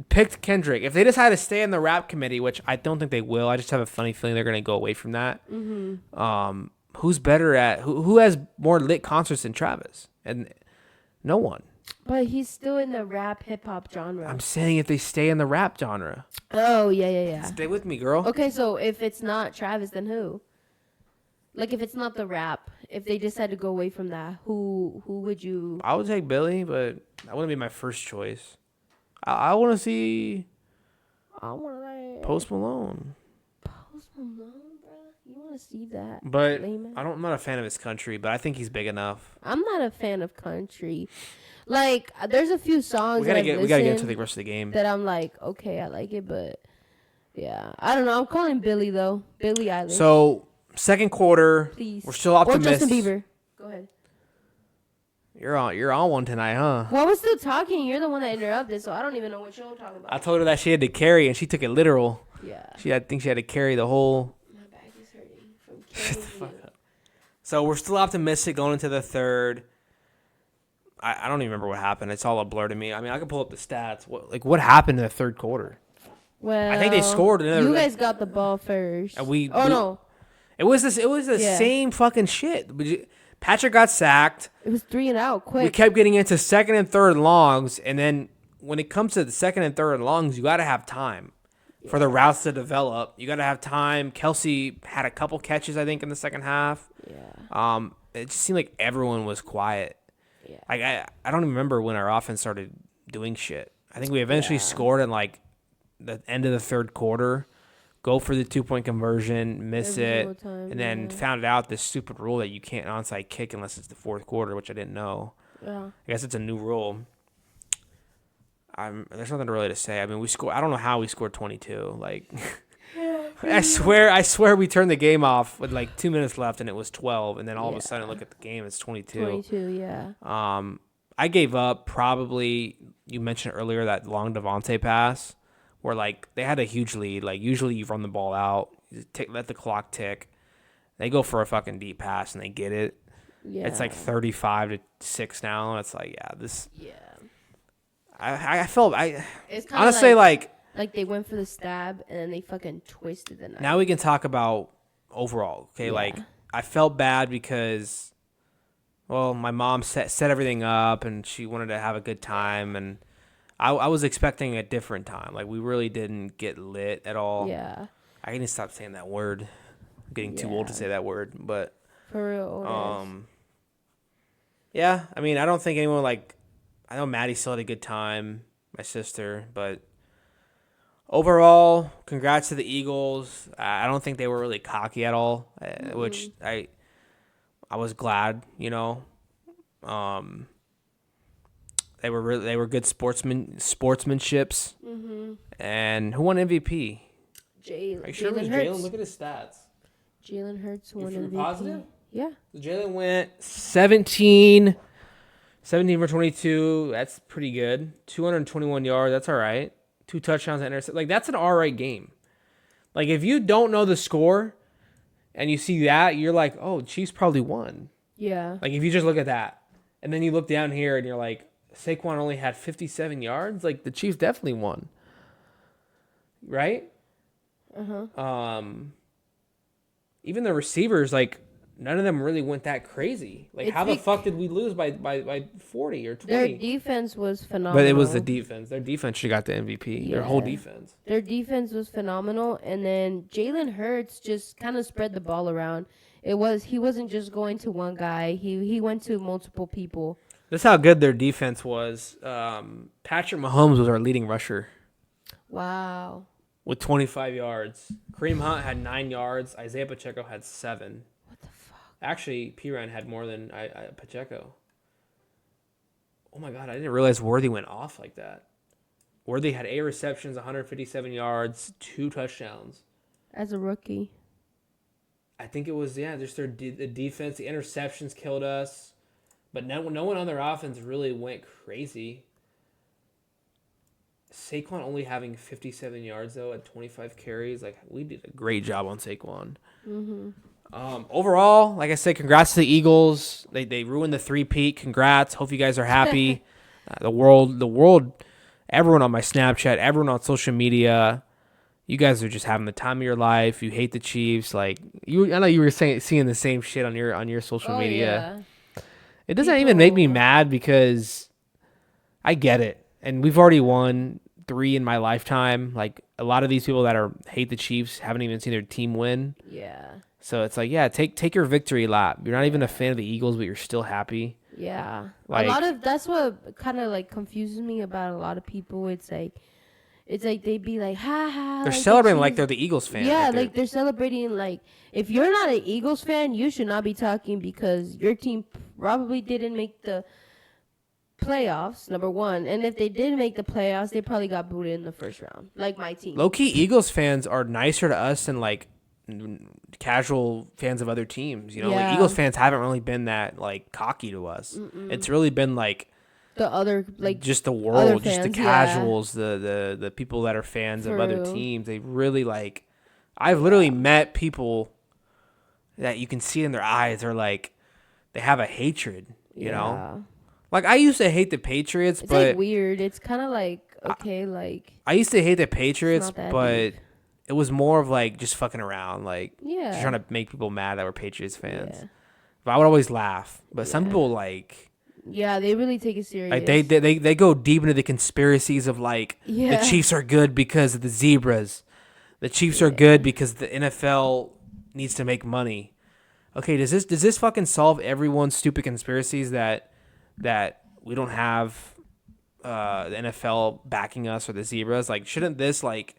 picked Kendrick. If they decide to stay in the rap committee, which I don't think they will, I just have a funny feeling they're going to go away from that. Mm-hmm. Who's better at who has more lit concerts than Travis? And no one. But he's still in the rap hip hop genre. I'm saying if they stay in the rap genre. Oh yeah. Stay with me, girl. Okay, so if it's not Travis, then who? Like if it's not the rap, if they decide to go away from that, who would you? I would take Billy, but that wouldn't be my first choice. I want to see. I want to Post Malone. Post Malone, bro. You want to see that? But Lame ass. I'm not a fan of his country, but I think he's big enough. I'm not a fan of country. Like, there's a few songs We gotta get into the listened rest of the game. that I'm like, okay, I like it, but yeah, I don't know. I'm calling Billy though. Billie Eilish. So second quarter, Please. we're still optimistic. Or Justin Bieber. Go ahead. You're on one tonight, huh? Well, I was still talking. You're the one that interrupted, so I don't even know what you're talking about. I told her that she had to carry, and she took it literal. Yeah. I think she had to carry the whole. My back is hurting from Shut the carrying fuck you. up. So we're still optimistic going into the third. I don't even remember what happened. It's all a blur to me. I mean, I can pull up the stats. What happened in the third quarter? Well, I think they scored another. You guys got the ball first. No. It was the same fucking shit. Patrick got sacked. It was 3 and out quick. We kept getting into second and third longs, and then when it comes to the second and third longs, you got to have time for the routes to develop. You got to have time. Kelsey had a couple catches, I think, in the second half. Yeah. It just seemed like everyone was quiet. Yeah. Like I don't even remember when our offense started doing shit. I think we eventually scored in like the end of the third quarter. Go for the 2-point conversion, miss it, and then found out this stupid rule that you can't onside kick unless it's the fourth quarter, which I didn't know. Yeah. I guess it's a new rule. There's nothing really to say. I mean, we scored. I don't know how we scored 22. Like, I swear we turned the game off with like 2 minutes left, and it was 12. And then all of a sudden, look at the game, it's 22. 22, yeah. I gave up probably. You mentioned earlier that long Devontae pass, where like they had a huge lead. Like usually you run the ball out, let the clock tick. They go for a fucking deep pass and they get it. Yeah. It's like 35-6 now. And it's like, yeah, this. Yeah. I felt It's honestly like they went for the stab and then they fucking twisted the knife. now we can talk about overall. Okay, like I felt bad because, well, my mom set everything up and she wanted to have a good time, and I was expecting a different time. Like we really didn't get lit at all. Yeah. I need to stop saying that word. I'm getting too old to say that word, but for real. yeah. I mean, I don't think anyone like. I know Maddie still had a good time, my sister, but overall, congrats to the Eagles. I don't think they were really cocky at all, which I was glad, you know. They were good sportsmanships. Mm-hmm. And who won MVP? Jalen. Jalen? Look at his stats. Jalen Hurts won You're MVP. positive? Yeah. Jalen went 17 for 22. That's pretty good. 221 yards. That's all right. 2 touchdowns and intercept. Like, that's an all right game. Like, if you don't know the score and you see that, you're like, oh, Chiefs probably won. Yeah. Like, if you just look at that. And then you look down here and you're like, Saquon only had 57 yards. Like, the Chiefs definitely won. Right? Uh-huh. Even the receivers, like, none of them really went that crazy. Like, how the fuck did we lose by 40 or 20? Their defense was phenomenal. But it was the defense. Their defense should have got the MVP. Their whole defense. Their defense was phenomenal. And then Jalen Hurts just kind of spread the ball around. He wasn't just going to one guy. He went to multiple people. That's how good their defense was. Patrick Mahomes was our leading rusher. Wow. With 25 yards. Kareem Hunt had 9 yards. Isaiah Pacheco had 7. What the fuck? Actually, Piran had more than Pacheco. Oh my God, I didn't realize Worthy went off like that. Worthy had 8 receptions, 157 yards, 2 touchdowns. As a rookie. I think it was, just the defense. The interceptions killed us. But no one on their offense really went crazy. Saquon only having 57 yards, though, at 25 carries. Like, we did a great job on Saquon. Mm-hmm. Overall, like I said, congrats to the Eagles. They ruined the three-peat. Congrats. Hope you guys are happy. The world, everyone on my Snapchat, everyone on social media, you guys are just having the time of your life. You hate the Chiefs. Like, I know you were seeing the same shit on your social media. Yeah. It doesn't even make me mad because I get it. And we've already won 3 in my lifetime. Like, a lot of these people that hate the Chiefs haven't even seen their team win. Yeah. So it's like, take your victory lap. You're not even a fan of the Eagles, but you're still happy. Yeah. Like, that's what kind of like confuses me about a lot of people. It's like, it's like they'd be like, ha ha. They're Like celebrating like they're the Eagles fan. Yeah, like they're celebrating like if you're not an Eagles fan, you should not be talking because your team probably didn't make the playoffs, number one. And if they did make the playoffs, they probably got booted in the first round, like my team. low key, Eagles fans are nicer to us than like casual fans of other teams. You know, like Eagles fans haven't really been that like cocky to us. It's really been like the other like just the other world, just the fans, casuals, the people that are fans of other real. teams. They really like. I've literally met people that you can see in their eyes. They're like, they have a hatred. You know, like I used to hate the Patriots, it's but like weird. It's kind of like okay, like I used to hate the Patriots, but deep. it was more of like just fucking around, like Yeah. just trying to make people mad that were Patriots fans. Yeah. But I would always laugh. But some people like. Yeah, they really take it serious. Like they go deep into the conspiracies of like the Chiefs are good because of the zebras. The Chiefs are good because the NFL needs to make money. Okay, does this fucking solve everyone's stupid conspiracies that we don't have the NFL backing us or the zebras? Like, shouldn't this like?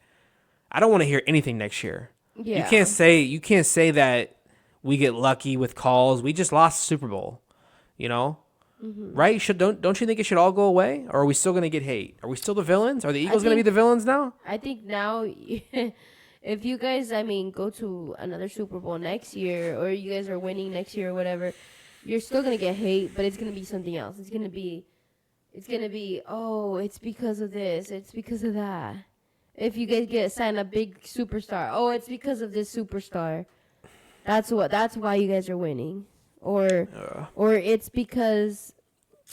I don't want to hear anything next year. Yeah. You can't say that we get lucky with calls. We just lost the Super Bowl. You know. Right? Don't you think it should all go away? Or are we still going to get hate? Are we still the villains? Are the Eagles going to be the villains now? I think now, if you guys, go to another Super Bowl next year, or you guys are winning next year or whatever, you're still going to get hate, but it's going to be something else. It's going to be, oh, it's because of this. It's because of that. If you guys sign a big superstar, oh, it's because of this superstar. That's why you guys are winning. Or it's because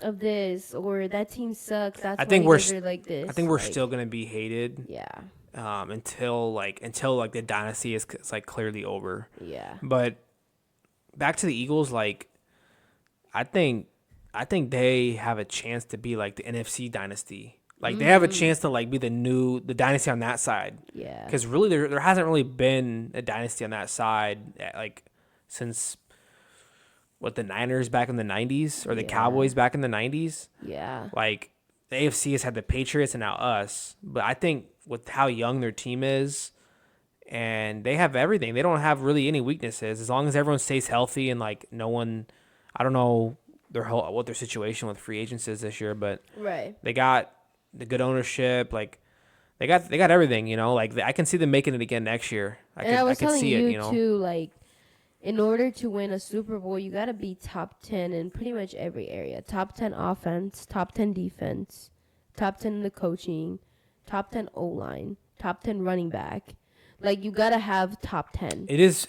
of this, or that team sucks. That's why you guys are like this. I think we're still gonna be hated. Yeah. Until the dynasty is like clearly over. Yeah. But back to the Eagles, like I think they have a chance to be like the NFC dynasty. Like they have a chance to like be the dynasty on that side. Yeah. Because really there hasn't really been a dynasty on that side like since. What, the Niners back in the 90s or the Cowboys back in the 90s? Yeah. Like, the AFC has had the Patriots and now us. But I think with how young their team is, and they have everything. They don't have really any weaknesses. As long as everyone stays healthy and, like, no one... I don't know what their situation with free agents is this year, but they got the good ownership. Like, they got everything, you know? Like, I can see them making it again next year. I can see it, you know? Too, like... In order to win a Super Bowl, you got to be top 10 in pretty much every area. Top 10 offense, top 10 defense, top 10 in the coaching, top 10 O-line, top 10 running back. Like, you got to have top 10. It is.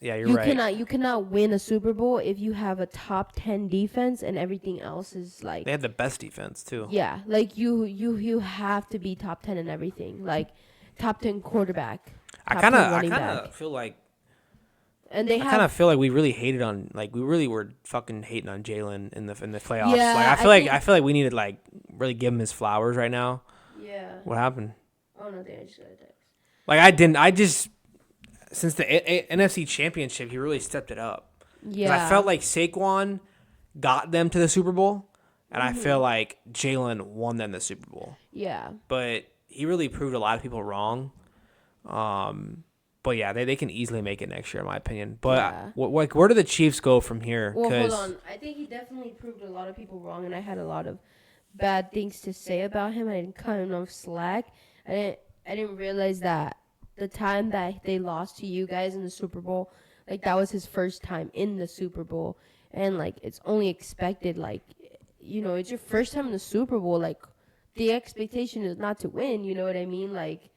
Yeah, you're right. You cannot win a Super Bowl if you have a top 10 defense and everything else is like... They have the best defense, too. Yeah, like, you have to be top 10 in everything. Like, top 10 quarterback, I kind of feel like... And I kind of feel like we really hated on, like, we really were fucking hating on Jalen in the playoffs. Yeah, like I feel like we need to like really give him his flowers right now. Yeah. What happened? Oh no, I just got a text. Like I just since the NFC Championship, he really stepped it up. Yeah. I felt like Saquon got them to the Super Bowl, and I feel like Jalen won them the Super Bowl. Yeah. But he really proved a lot of people wrong. But yeah, they can easily make it next year, in my opinion. But where do the Chiefs go from here? Well, hold on. I think he definitely proved a lot of people wrong, and I had a lot of bad things to say about him. I didn't cut him off slack. I didn't realize that the time that they lost to you guys in the Super Bowl, like that was his first time in the Super Bowl, and like it's only expected, like it's your first time in the Super Bowl. Like the expectation is not to win. You know what I mean? Like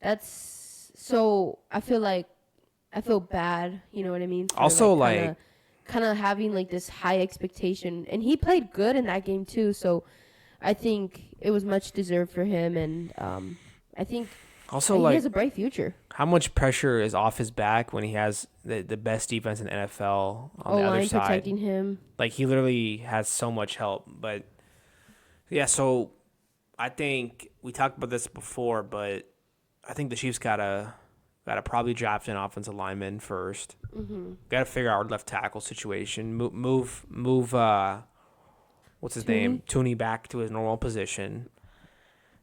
that's. So I feel bad, you know what I mean? For also, kind of having like this high expectation, and he played good in that game too. So I think it was much deserved for him, and I think also he has a bright future. How much pressure is off his back when he has the best defense in the NFL on the other side, protecting him? Like he literally has so much help. But yeah, so I think we talked about this before, but. I think the Chiefs gotta probably draft an offensive lineman first. Mm-hmm. Got to figure out our left tackle situation. Move. What's his name? Tooney back to his normal position,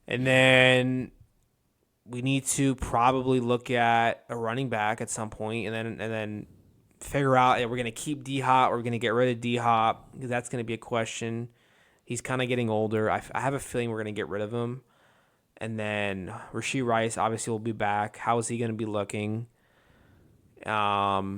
and then we need to probably look at a running back at some point, and then figure out if we're gonna keep D Hop or we're gonna get rid of D Hop, because that's gonna be a question. He's kind of getting older. I have a feeling we're gonna get rid of him, and then Rashee Rice obviously will be back. How is he gonna be looking? Hollywood.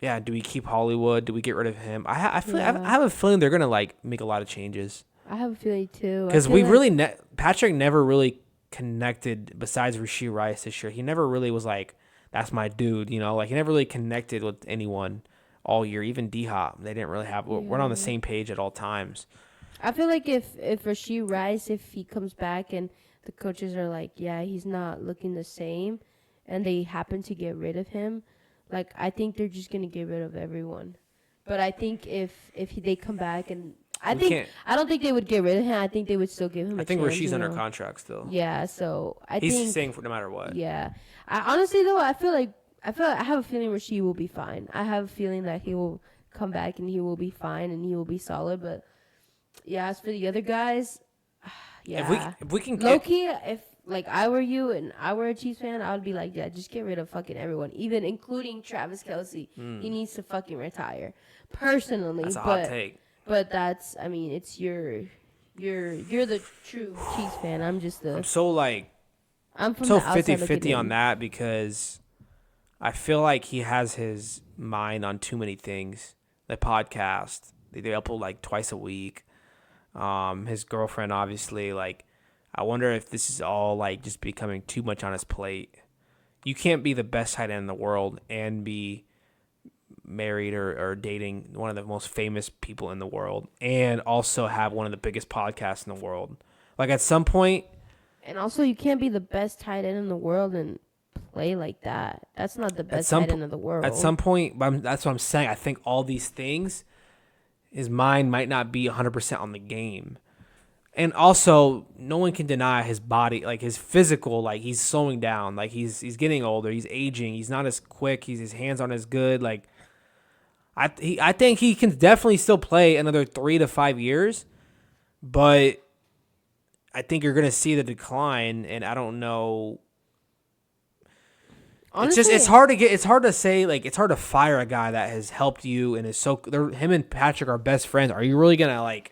Yeah, do we keep Hollywood? Do we get rid of him? I Yeah. have a feeling they're gonna like make a lot of changes, I have a feeling too. because we really Patrick never really connected besides Rashee Rice this year. He never really was like, that's my dude, like he never really connected with anyone all year. Even D Hop, they didn't really have. We're not on the same page at all times. I feel like if Rashee Rice, if he comes back and the coaches are like, yeah, he's not looking the same, and they happen to get rid of him, like I think they're just gonna get rid of everyone. But I think if they come back and I don't think they would get rid of him. I think they would still give him. I think Rashee's under contract still. Yeah, so He's staying for no matter what. Yeah, I honestly though I have a feeling Rashee will be fine. I have a feeling that he will come back and he will be fine and he will be solid. But yeah, as for the other guys, yeah, if we can low-key, if like I were you and I were a Chiefs fan, I would be like, yeah, just get rid of fucking everyone, even including Travis Kelce. He needs to fucking retire. Personally, that's a hot take. But that's, I mean, it's you're the true Chiefs fan. I'm just the. I'm so I'm from so the outside 50-50 on that, because I feel like he has his mind on too many things. The podcast, they upload like twice a week. His girlfriend, obviously, like, I wonder if this is all like just becoming too much on his plate. You can't be the best tight end in the world and be married or dating one of the most famous people in the world and also have one of the biggest podcasts in the world. Like, at some point. And also, you can't be the best tight end in the world and play like that. That's not the best tight end in the world. At some point, that's what I'm saying. I think all these things, his mind might not be 100% on the game. And also, no one can deny his body, like his physical, like he's slowing down, like he's getting older, he's aging, he's not as quick, his hands aren't as good. Like, I think he can definitely still play another 3 to 5 years, but I think you're gonna see the decline, and I don't know. Honestly, it's hard to say, like, it's hard to fire a guy that has helped you and is him and Patrick are best friends. Are you really gonna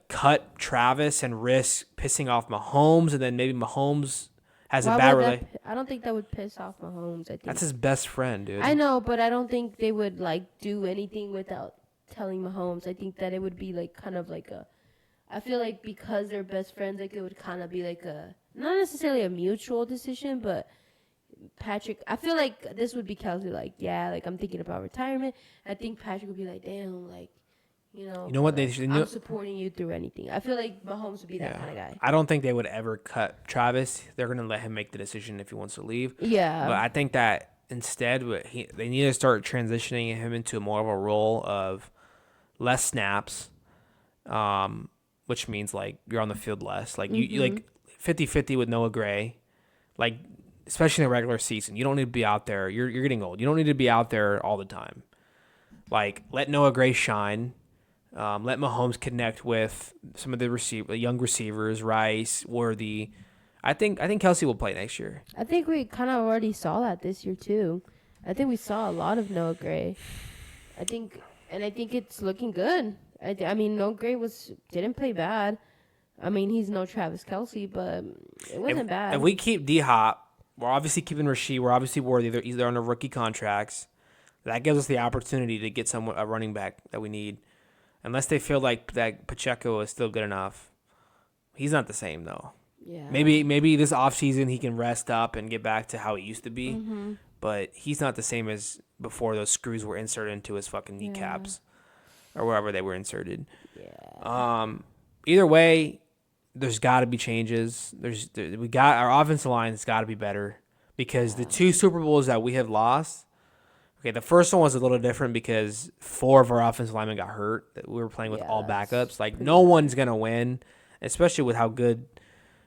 cut Travis and risk pissing off Mahomes, and then maybe Mahomes has a bad relationship? I don't think that would piss off Mahomes. I think that's his best friend, dude. I know, but I don't think they would like do anything without telling Mahomes. I think that it would be like kind of like a. I feel like because they're best friends, like it would kind of be like a not necessarily a mutual decision, but Patrick. I feel like this would be Kelsey. Like, yeah, like I'm thinking about retirement. I think Patrick would be like, damn, like. You know what they should. I'm supporting you through anything. I feel like Mahomes would be that kind of guy. I don't think they would ever cut Travis. They're gonna let him make the decision if he wants to leave. Yeah. But I think that instead, they need to start transitioning him into more of a role of less snaps, which means like you're on the field less. Like you like 50-50 with Noah Gray, like especially in the regular season. You don't need to be out there. You're getting old. You don't need to be out there all the time. Like, let Noah Gray shine. Let Mahomes connect with some of the young receivers, Rice, Worthy. I think Kelce will play next year. I think we kind of already saw that this year too. I think we saw a lot of Noah Gray. I think it's looking good. I mean, Noah Gray didn't play bad. I mean, he's no Travis Kelce, but it wasn't bad. If we keep D Hop, we're obviously keeping Rashee. We're obviously Worthy. They're on their rookie contracts. That gives us the opportunity to get a running back that we need. Unless they feel like that Pacheco is still good enough. He's not the same, though. Yeah. Maybe this offseason he can rest up and get back to how he used to be. Mm-hmm. But he's not the same as before those screws were inserted into his fucking kneecaps or wherever they were inserted. Yeah. Either way, there's got to be changes. Our offensive line has got to be better, because the 2 Super Bowls that we have lost. Okay, the first one was a little different because 4 of our offensive linemen got hurt. We were playing with all backups. Like, no one's going to win, especially with how good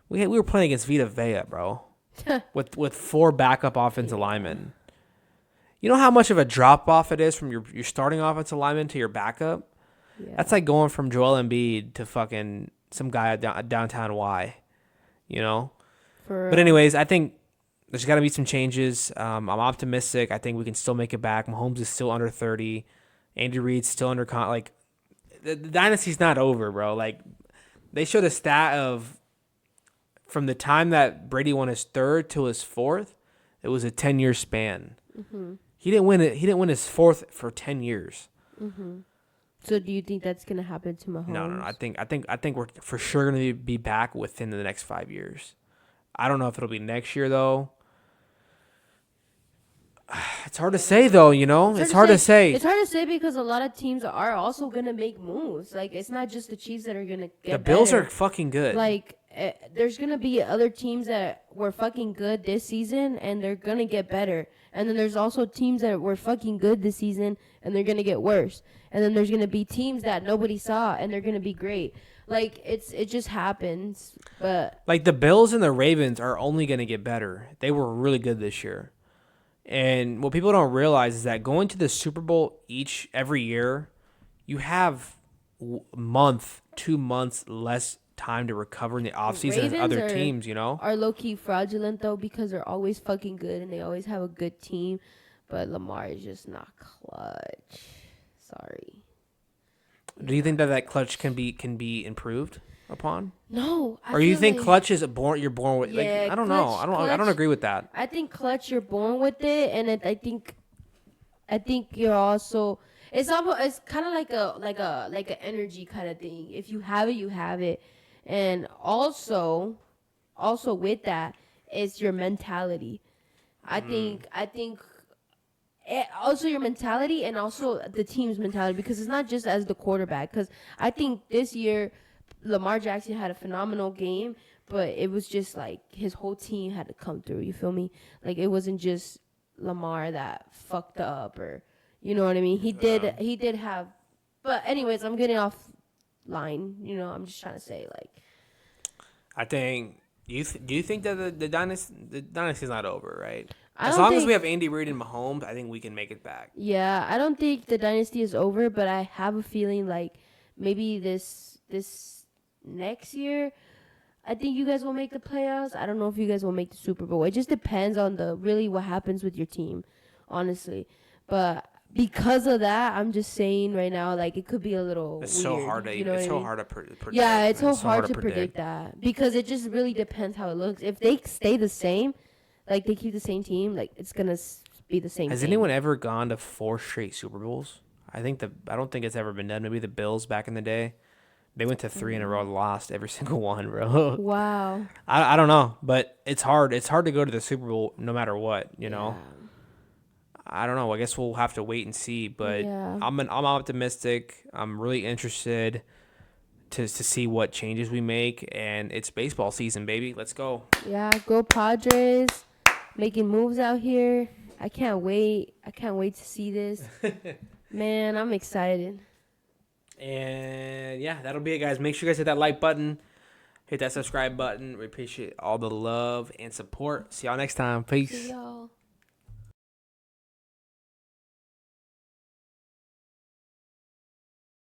we were playing against Vita Vea, bro, with 4 backup offensive linemen. You know how much of a drop-off it is from your starting offensive lineman to your backup? Yeah. That's like going from Joel Embiid to fucking some guy downtown Y, you know. For But anyways, I think there's got to be some changes. I'm optimistic. I think we can still make it back. Mahomes is still under 30. Andy Reid's still under like the dynasty's not over, bro. Like they showed a stat of from the time that Brady won his third to his fourth, it was a 10-year span. Mm-hmm. He didn't win it. He didn't win his fourth for 10 years. Mm-hmm. So do you think that's gonna happen to Mahomes? No. I think we're for sure gonna be back within the next 5 years. I don't know if it'll be next year though. It's hard to say though, you know. It's hard to say. It's hard to say because a lot of teams are also gonna make moves. Like it's not just the Chiefs that are gonna get. The Bills better. are fucking good. Like there's gonna be other teams that were fucking good this season and they're gonna get better. And then there's also teams that were fucking good this season and they're gonna get worse. And then there's gonna be teams that nobody saw and they're gonna be great. Like it just happens. But like the Bills and the Ravens are only gonna get better. They were really good this year. And what people don't realize is that going to the Super Bowl every year, you have month, 2 months less time to recover in the offseason as other teams, you know? Are low-key fraudulent, though, because they're always fucking good and they always have a good team. But Lamar is just not clutch. Sorry. Do you think that clutch can be improved upon? No. Or you think clutch is you're born with? Yeah, like, I don't know. I don't agree with that. I think clutch, you're born with it, and I think you're also. It's kind of like an energy kind of thing. If you have it, you have it, and also with that is your mentality. I think also your mentality and also the team's mentality because it's not just as the quarterback. Because I think this year Lamar Jackson had a phenomenal game, but it was just like his whole team had to come through. You feel me? Like it wasn't just Lamar that fucked up or. You know what I mean? He did have, but anyways, I'm getting off line. You know, I'm just trying to say like. I think do you think that the dynasty's not over, right? As long as we have Andy Reid and Mahomes, I think we can make it back. Yeah, I don't think the dynasty is over, but I have a feeling like maybe this next year, I think you guys will make the playoffs. I don't know if you guys will make the Super Bowl. It just depends on what happens with your team, honestly, but. Because of that, I'm just saying right now, like it could be a little. It's weird, so hard to. It's so hard to predict. Yeah, it's so hard to predict that because it just really depends how it looks. If they stay the same, like they keep the same team, like it's gonna be the same. Has anyone ever gone to 4 straight Super Bowls? I don't think it's ever been done. Maybe the Bills back in the day, they went to 3 in a row, lost every single one, bro. Wow. I don't know, but it's hard. It's hard to go to the Super Bowl no matter what, you know. I don't know. I guess we'll have to wait and see. But I'm optimistic. I'm really interested to see what changes we make. And it's baseball season, baby. Let's go. Yeah, go Padres. Making moves out here. I can't wait. I can't wait to see this. Man, I'm excited. And, yeah, that'll be it, guys. Make sure you guys hit that like button. Hit that subscribe button. We appreciate all the love and support. See y'all next time. Peace. See y'all.